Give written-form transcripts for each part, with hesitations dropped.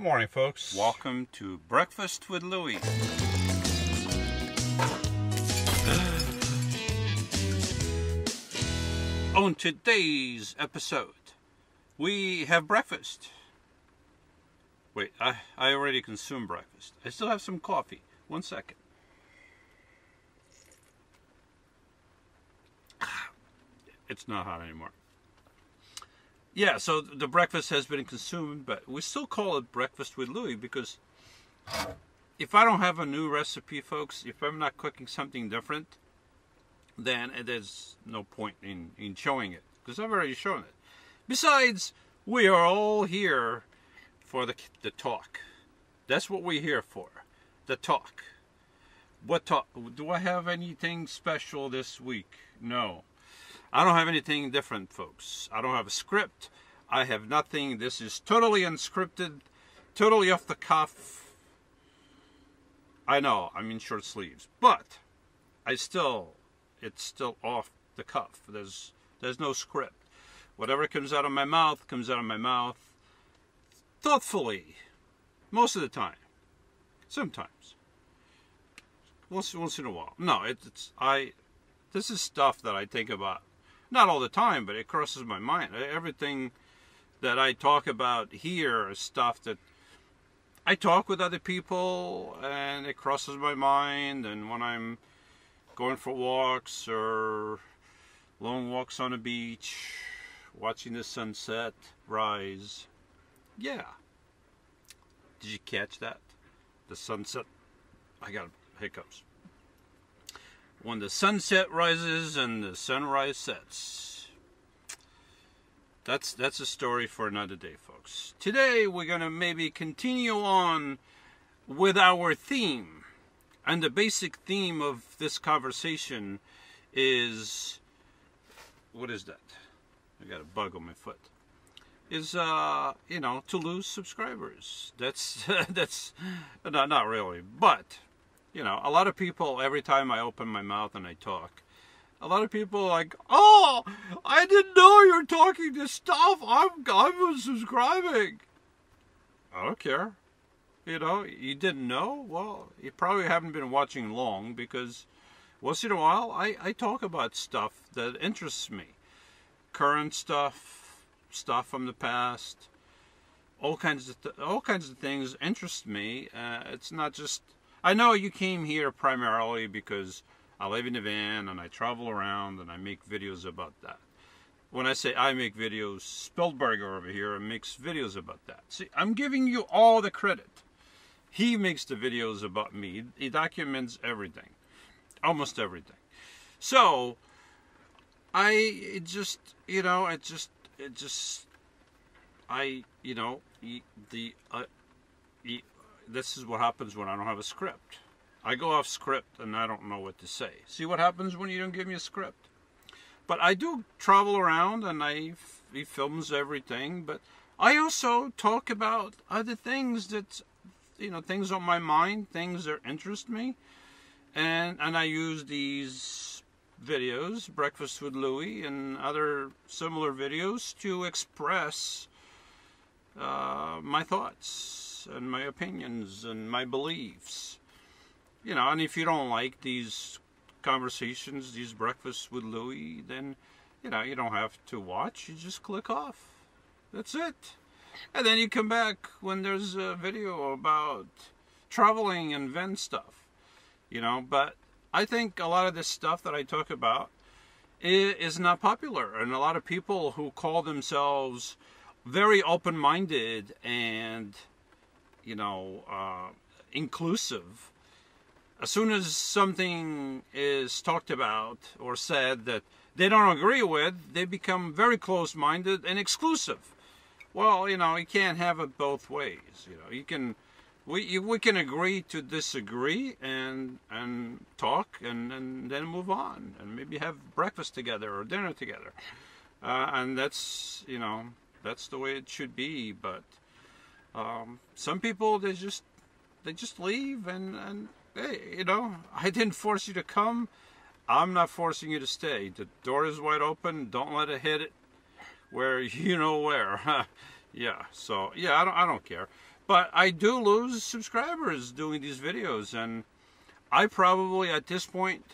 Morning, folks. Welcome to Breakfast with Loui. On today's episode, we have breakfast. Wait, I already consumed breakfast. I still have some coffee. 1 second. It's not hot anymore. Yeah, so the breakfast has been consumed, but we still call it Breakfast with Loui because if I don't have a new recipe, folks, if I'm not cooking something different, then there's no point in showing it because I've already shown it. Besides, we are all here for the talk. That's what we're here for, the talk. What talk? Do I have anything special this week? No. I don't have anything different, folks. I don't have a script. I have nothing. This is totally unscripted, totally off the cuff. I know, I'm in short sleeves, but it's still off the cuff. There's no script. Whatever comes out of my mouth comes out of my mouth thoughtfully, most of the time. Sometimes. Once in a while. No, this is stuff that I think about. Not all the time, but it crosses my mind. Everything that I talk about here is stuff that I talk with other people and it crosses my mind. And when I'm going for walks or long walks on the beach, watching the sunset rise. Yeah. Did you catch that? The sunset. I got hiccups. When the sunset rises and the sunrise sets. That's a story for another day, folks. Today we're going to maybe continue on with our theme. And the basic theme of this conversation is... What is that? I got a bug on my foot. Is, to lose subscribers. That's not really, but... a lot of people, every time I open my mouth and I talk, a lot of people are like, oh, I didn't know you were talking this stuff. I'm subscribing. I don't care. You didn't know? Well, you probably haven't been watching long because once in a while I talk about stuff that interests me. Current stuff from the past, all kinds of things interest me. It's not just... I know you came here primarily because I live in a van and I travel around and I make videos about that. When I say I make videos, Spellberger over here makes videos about that. See, I'm giving you all the credit. He makes the videos about me. He documents everything. Almost everything. So, this is what happens when I don't have a script. I go off script and I don't know what to say. See what happens when you don't give me a script? But I do travel around and he films everything, but I also talk about other things that, things on my mind, things that interest me. And I use these videos, Breakfast with Loui and other similar videos to express my thoughts and my opinions and my beliefs. And if you don't like these conversations, these Breakfasts with Loui, then, you don't have to watch. You just click off. That's it. And then you come back when there's a video about traveling and van stuff. But I think a lot of this stuff that I talk about is not popular. And a lot of people who call themselves very open-minded and inclusive, as soon as something is talked about or said that they don't agree with, they become very close-minded and exclusive. Well, you can't have it both ways. We can agree to disagree and talk and then move on and maybe have breakfast together or dinner together. And that's the way it should be. But some people, they just leave and hey, I didn't force you to come. I'm not forcing you to stay. The door is wide open. Don't let it hit it where you know where. Yeah. So yeah, I don't care. But I do lose subscribers doing these videos, and I probably, at this point,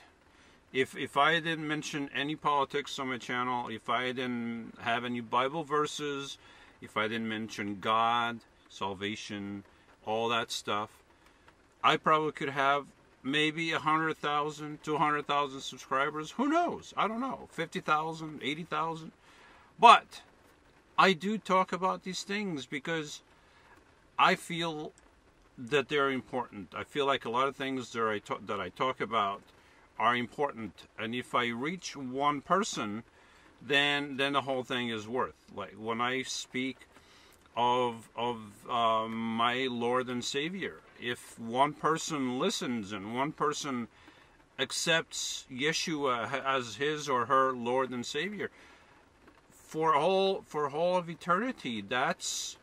if I didn't mention any politics on my channel, if I didn't have any Bible verses, if I didn't mention God, salvation, all that stuff, I probably could have maybe 100,000, 200,000 subscribers. Who knows? I don't know. 50,000, 80,000. But I do talk about these things because I feel that they're important. I feel like a lot of things that I talk about are important, and if I reach one person, then the whole thing is worth. Like when I speak of my Lord and Savior, if one person listens and one person accepts Yeshua as his or her Lord and Savior for all of eternity, that's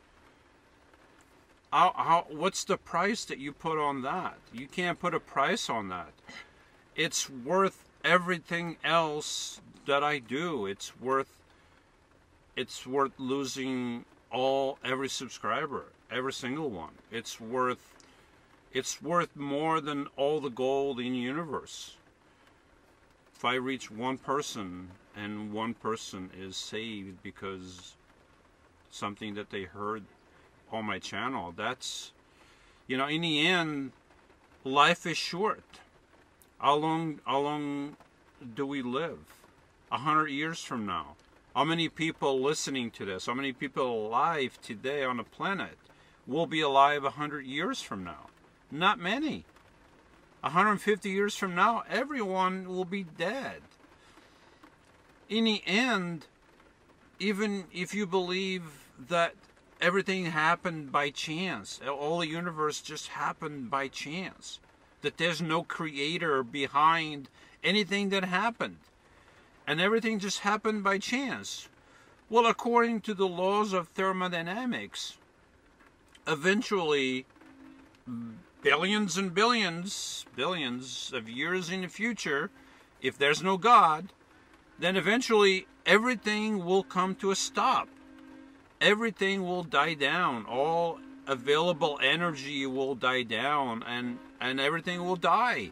what's the price that you put on that? You can't put a price on that. It's worth everything else that I do. It's worth losing every subscriber, every single one. It's worth more than all the gold in the universe. If I reach one person and one person is saved because something that they heard on my channel, that's, in the end, life is short. How long do we live? 100 years from now? How many people listening to this, how many people alive today on the planet will be alive 100 years from now? Not many. 150 years from now, everyone will be dead. In the end, even if you believe that everything happened by chance, all the universe just happened by chance, that there's no creator behind anything that happened, and everything just happened by chance. Well, according to the laws of thermodynamics, eventually, billions and billions of years in the future, if there's no God, then eventually everything will come to a stop. Everything will die down. All available energy will die down, and everything will die.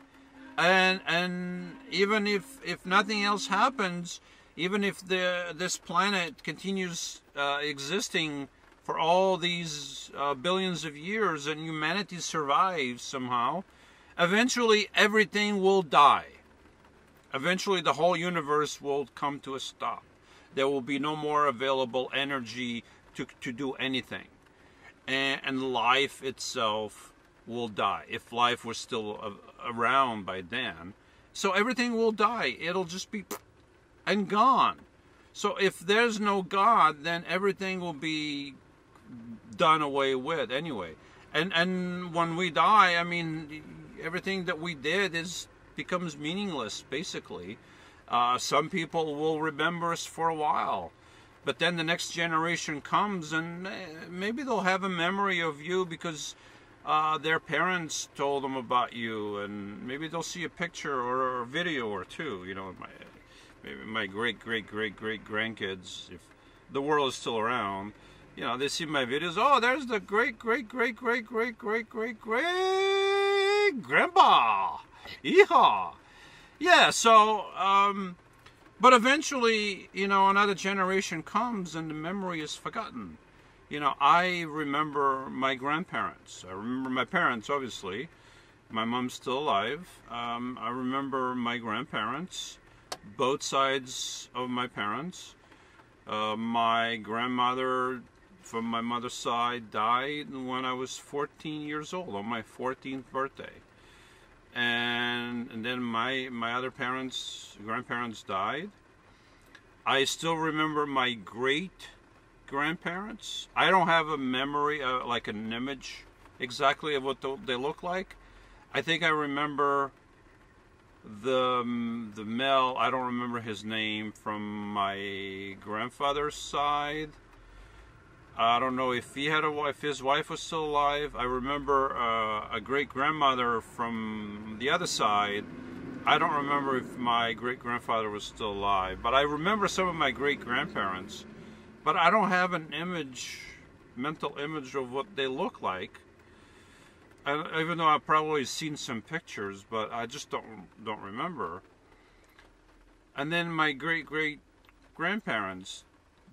And even if nothing else happens, even if this planet continues existing for all these billions of years and humanity survives somehow, eventually everything will die. Eventually the whole universe will come to a stop. There will be no more available energy to do anything. And life itself will die, if life was still around by then. So everything will die. It'll just be and gone. So if there's no God, then everything will be done away with anyway. And when we die, I mean, everything that we did becomes meaningless, basically. Some people will remember us for a while. But then the next generation comes, and maybe they'll have a memory of you because their parents told them about you, and maybe they'll see a picture or a video or two. Maybe my great grandkids, if the world is still around, they see my videos. Oh, there's the great grandpa. Yeehaw! Yeah. So. But eventually, another generation comes and the memory is forgotten. I remember my grandparents. I remember my parents, obviously. My mom's still alive. I remember my grandparents, both sides of my parents. My grandmother from my mother's side died when I was 14 years old, on my 14th birthday. And then my other grandparents died. I still remember my great-grandparents. I don't have a memory, like an image exactly of what they look like. I think I remember the male, I don't remember his name, from my grandfather's side. I don't know if he had a wife, if his wife was still alive. I remember a great-grandmother from the other side. I don't remember if my great-grandfather was still alive. But I remember some of my great-grandparents. But I don't have an image mental image of what they look like. Even though I've probably seen some pictures, but I just don't remember. And then my great grandparents,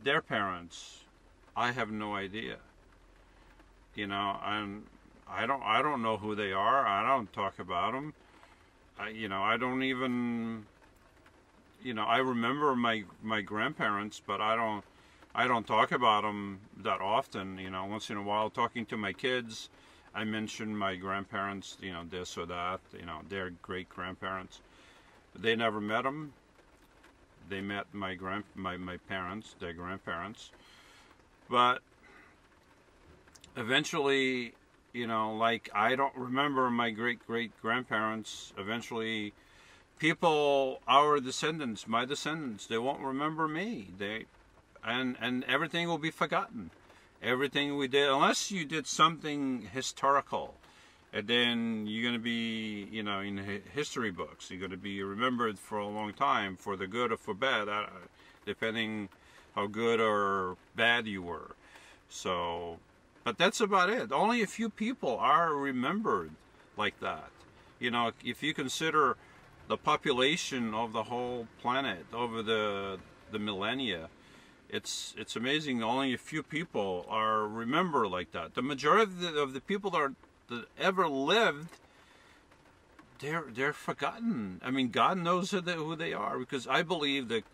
their parents, I have no idea. You know, and I don't know who they are. I don't talk about them. I don't even. I remember my grandparents, but I don't talk about them that often. Once in a while, talking to my kids, I mention my grandparents, this or that, their great grandparents. They never met them. They met my parents, their grandparents. But eventually, like I don't remember my great grandparents. Eventually, people, our descendants, my descendants, they won't remember me. And everything will be forgotten. Everything we did, unless you did something historical, and then you're going to be, in history books. You're going to be remembered for a long time, for the good or for bad, depending how good or bad you were. So, but that's about it. Only a few people are remembered like that. If you consider the population of the whole planet over the millennia, it's amazing. Only a few people are remembered like that. The majority of the people that ever lived, they're forgotten. I mean, God knows who they are, because I believe that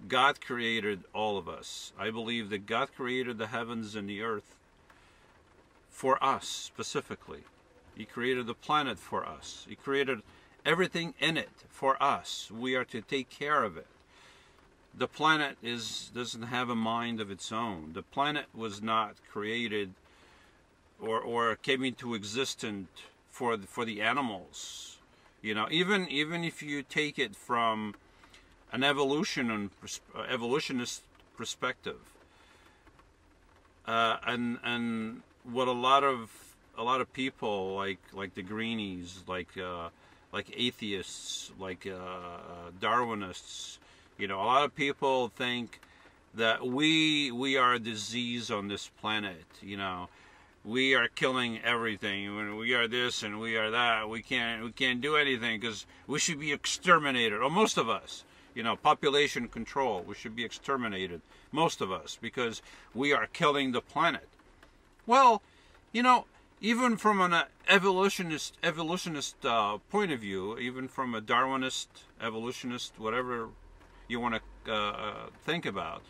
God created all of us. I believe that God created the heavens and the earth for us specifically. He created the planet for us. He created everything in it for us. We are to take care of it. The planet doesn't have a mind of its own. The planet was not created or came into existence for the animals. Even if you take it from an evolutionist perspective, and what a lot of people like the greenies, like atheists, like Darwinists. A lot of people think that we are a disease on this planet. We are killing everything. We are this and we are that. We can't do anything because we should be exterminated. Or most of us, population control. We should be exterminated. Most of us, because we are killing the planet. Well, even from an evolutionist point of view, even from a Darwinist, evolutionist, whatever you want to think about,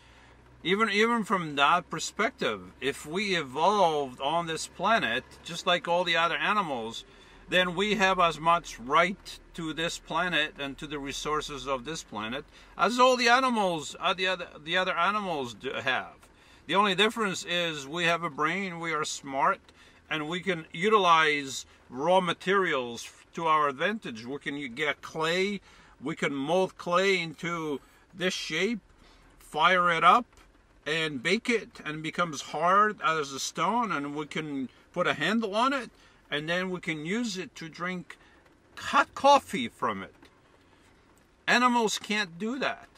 even from that perspective, if we evolved on this planet just like all the other animals, then we have as much right to this planet and to the resources of this planet as all the animals, the other animals have. The only difference is we have a brain, we are smart, and we can utilize raw materials to our advantage. We can get clay, we can mold clay into this shape, fire it up, and bake it, and it becomes hard as a stone, and we can put a handle on it, and then we can use it to drink hot coffee from it. Animals can't do that.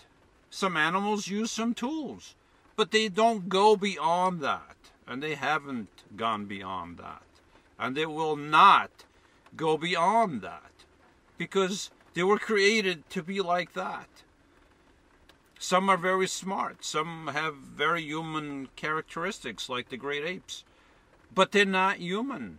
Some animals use some tools, but they don't go beyond that, and they haven't gone beyond that, and they will not go beyond that, because they were created to be like that. Some are very smart. Some have very human characteristics, like the great apes. But they're not human.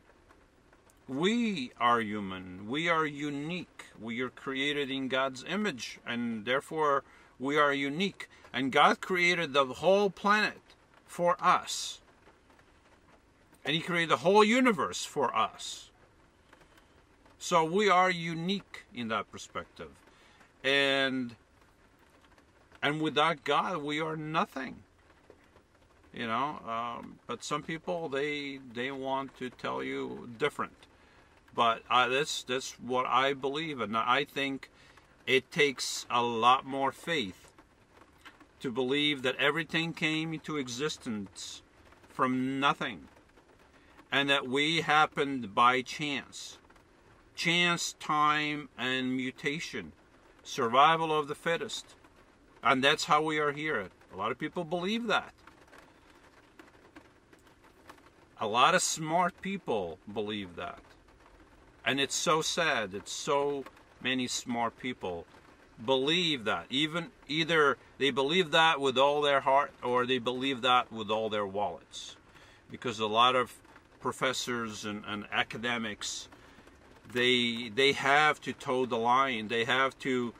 We are human. We are unique. We are created in God's image, and therefore we are unique. And God created the whole planet for us. And He created the whole universe for us. So we are unique in that perspective. And without God, we are nothing. But some people, they want to tell you different. But that's what I believe, and I think it takes a lot more faith to believe that everything came into existence from nothing, and that we happened by chance. Chance, time, and mutation. Survival of the fittest. And that's how we are here. A lot of people believe that. A lot of smart people believe that. And it's so sad that so many smart people believe that. Either they believe that with all their heart, or they believe that with all their wallets. Because a lot of professors and academics, they have to toe the line. They have to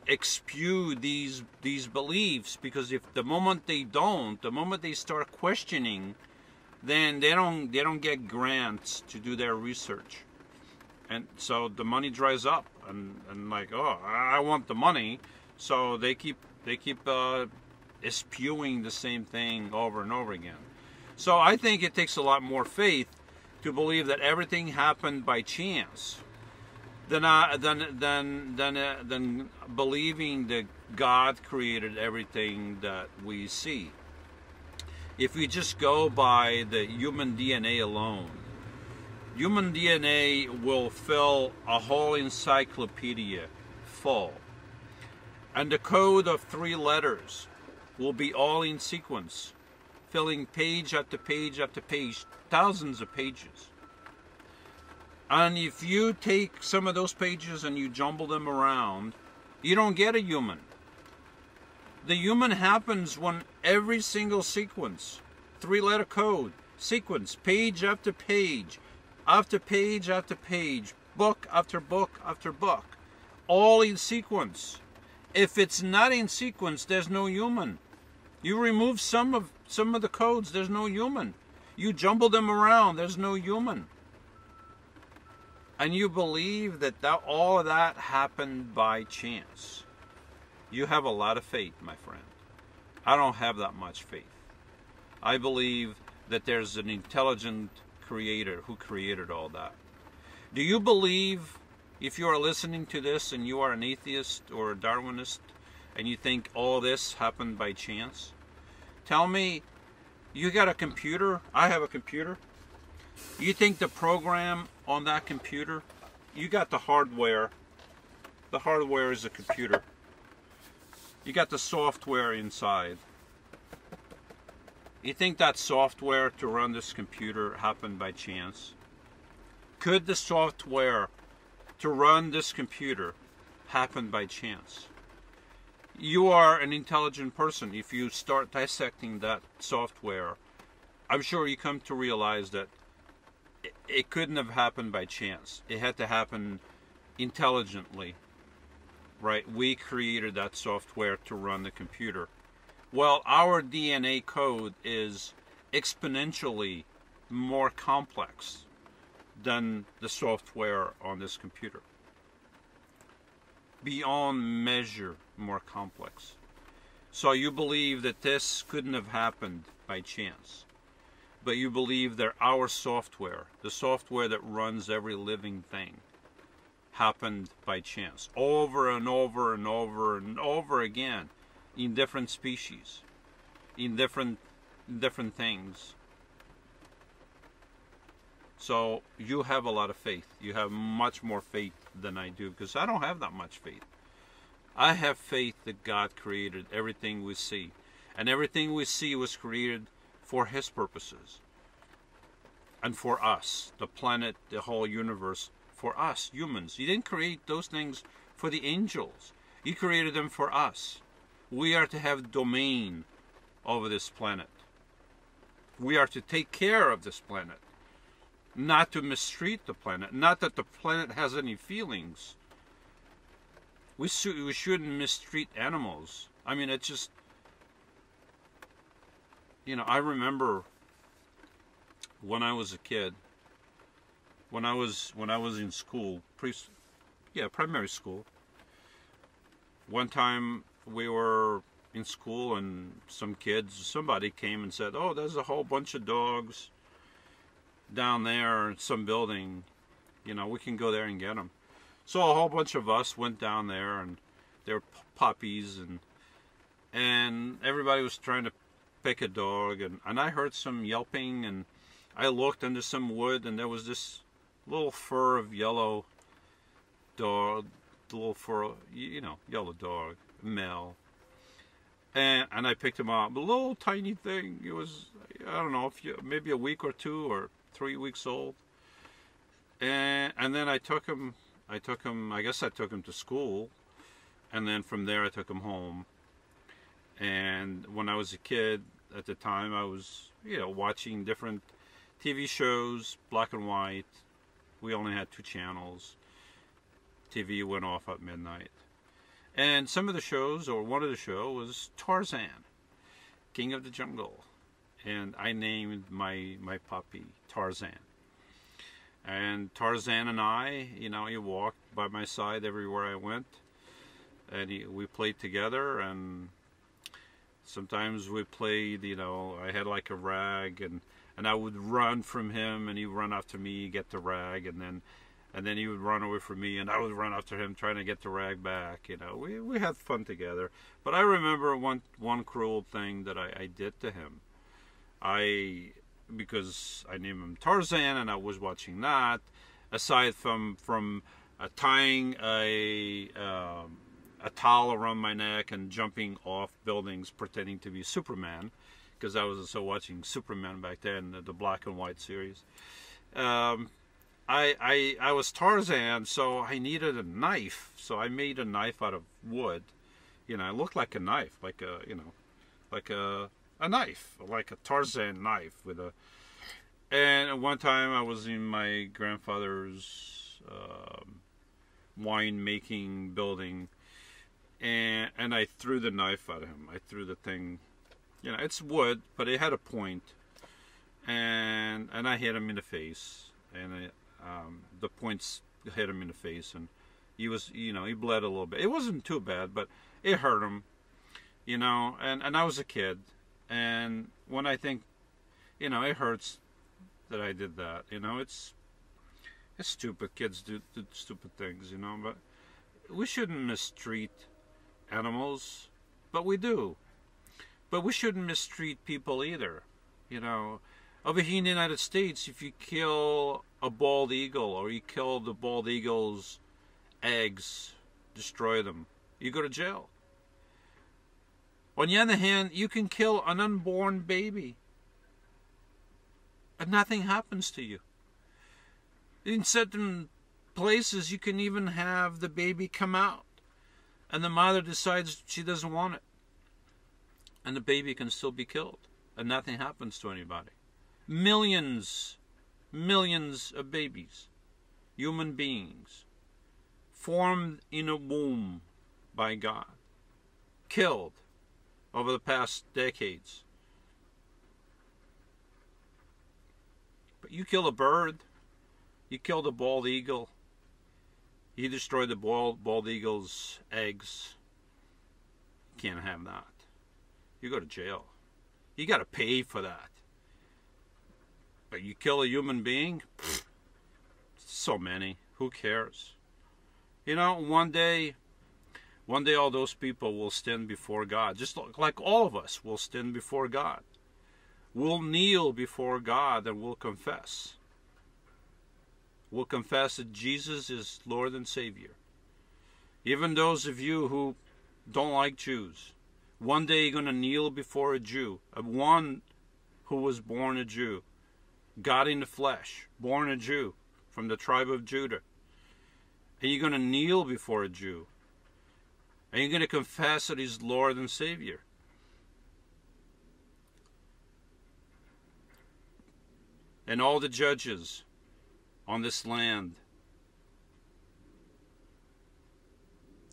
expude these beliefs, because if the moment they start questioning, then they don't get grants to do their research, and so the money dries up, and like, oh, I want the money, so they keep spewing the same thing over and over again. So I think it takes a lot more faith to believe that everything happened by chance than believing that God created everything that we see. If we just go by the human DNA alone, human DNA will fill a whole encyclopedia full. And the code of 3 letters will be all in sequence, filling page after page after page, thousands of pages. And if you take some of those pages and you jumble them around, you don't get a human. The human happens when every single sequence, 3-letter code, sequence, page after page, after page after page, book after book after book, all in sequence. If it's not in sequence, there's no human. You remove some of the codes, there's no human. You jumble them around, there's no human. And you believe that all of that happened by chance. You have a lot of faith, my friend. I don't have that much faith. I believe that there's an intelligent creator who created all that. Do you believe, if you are listening to this and you are an atheist or a Darwinist, and you think all this happened by chance? Tell me, you got a computer? I have a computer. You think the program on that computer, you got the hardware. The hardware is a computer. You got the software inside. You think that software to run this computer happened by chance? Could the software to run this computer happen by chance? You are an intelligent person. If you start dissecting that software, I'm sure you come to realize that it couldn't have happened by chance. It had to happen intelligently. Right? We created that software to run the computer. Well, our DNA code is exponentially more complex than the software on this computer. Beyond measure more complex. So you believe that this couldn't have happened by chance. But you believe that our software, the software that runs every living thing, happened by chance, over and over and over and over again, in different species, in different things. So you have a lot of faith. You have much more faith than I do, because I don't have that much faith. I have faith that God created everything we see, and everything we see was created for His purposes, and for us, the planet, the whole universe. For us, humans. He didn't create those things for the angels. He created them for us. We are to have domain over this planet. We are to take care of this planet. Not to mistreat the planet. Not that the planet has any feelings. We shouldn't mistreat animals. I mean, it's just... I remember when I was a kid, when I was in school, primary school. One time we were in school and somebody came and said, "Oh, there's a whole bunch of dogs down there in some building. We can go there and get them." So a whole bunch of us went down there, and there were puppies, and everybody was trying to pick a dog, and I heard some yelping, and I looked under some wood, and there was this little fur of yellow dog, yellow dog, male. And I picked him up, a little tiny thing. It was I don't know, maybe a week or 2 or 3 weeks old. And then I took him, I guess I took him to school. And then from there I took him home. And when I was a kid, at the time, I was, watching different TV shows, black and white. We only had 2 channels. TV went off at midnight. And some of the shows, or one of the shows, was Tarzan, King of the Jungle. And I named my puppy Tarzan. And Tarzan and I, he walked by my side everywhere I went. And we played together, and sometimes we played, I had like a rag, and I would run from him, and he'd run after me, get the rag, and then he would run away from me, and I would run after him, trying to get the rag back. We had fun together. But I remember one cruel thing that I did to him. Because I named him Tarzan, and I was watching that. Aside from tying a towel around my neck and jumping off buildings pretending to be Superman, because I was also watching Superman back then, the black and white series. I was Tarzan, so I needed a knife. So I made a knife out of wood. It looked like a knife, like a knife, like a Tarzan knife with a. And one time I was in my grandfather's wine-making building. And I threw the knife at him. I threw the thing, it's wood, but it had a point. And I hit him in the face. And the points hit him in the face. And he was, he bled a little bit. It wasn't too bad, but it hurt him, and I was a kid. And when I think, it hurts that I did that. It's stupid. Kids do stupid things, but we shouldn't mistreat animals, but we do. But we shouldn't mistreat people either. Over here in the United States, if you kill a bald eagle, or you kill the bald eagle's eggs, destroy them, you go to jail. On the other hand, you can kill an unborn baby, and nothing happens to you. In certain places, you can even have the baby come out, and the mother decides she doesn't want it, and the baby can still be killed, and nothing happens to anybody. Millions of babies, human beings, formed in a womb by God, killed over the past decades. But you kill a bird, you kill the bald eagle, you destroy the bald eagle's eggs. You can't have that. You go to jail. You got to pay for that. But you kill a human being? Pfft, so many. Who cares? One day all those people will stand before God. Just like all of us will stand before God. We'll kneel before God and we'll confess. We'll confess that Jesus is Lord and Savior. Even those of you who don't like Jews, one day you're going to kneel before a Jew, one who was born a Jew, God in the flesh, born a Jew from the tribe of Judah. And you're going to kneel before a Jew. And you're going to confess that He's Lord and Savior. And all the judges on this land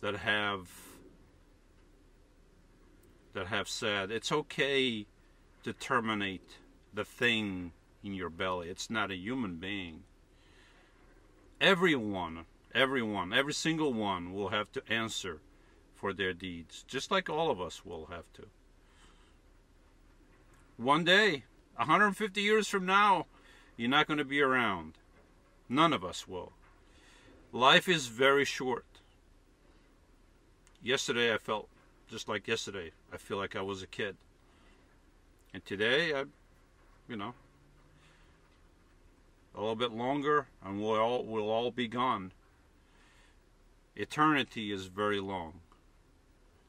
that have said it's okay to terminate the thing in your belly. It's not a human being. Every single one will have to answer for their deeds, just like all of us will have to. One day, 150 years from now, you're not going to be around. None of us will. Life is very short. Yesterday I felt just like yesterday. I feel like I was a kid. And today, a little bit longer, and we'll all be gone. Eternity is very long.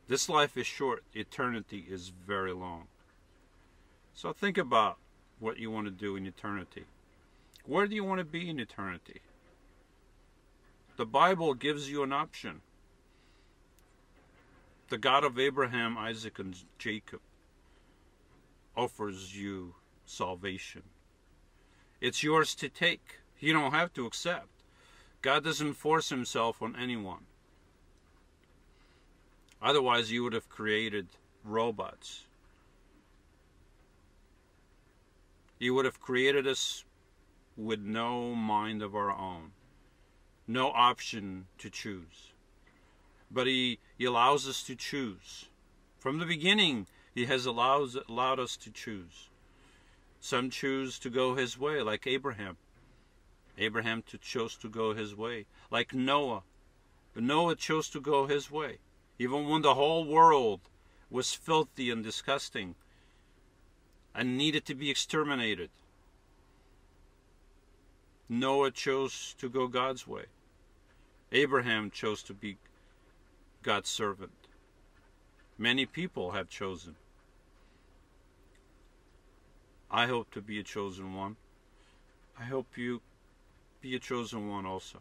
This life is short. Eternity is very long. So think about what you want to do in eternity. Where do you want to be in eternity? The Bible gives you an option. The God of Abraham, Isaac, and Jacob offers you salvation. It's yours to take. You don't have to accept. God doesn't force himself on anyone. Otherwise, you would have created robots. You would have created us with no mind of our own, no option to choose. But he allows us to choose. From the beginning, he has allowed us to choose. Some choose to go his way, like Abraham. Abraham chose to go his way, like Noah. Noah chose to go his way. Even when the whole world was filthy and disgusting and needed to be exterminated, Noah chose to go God's way. Abraham chose to be God's servant. Many people have chosen. I hope to be a chosen one. I hope you be a chosen one also.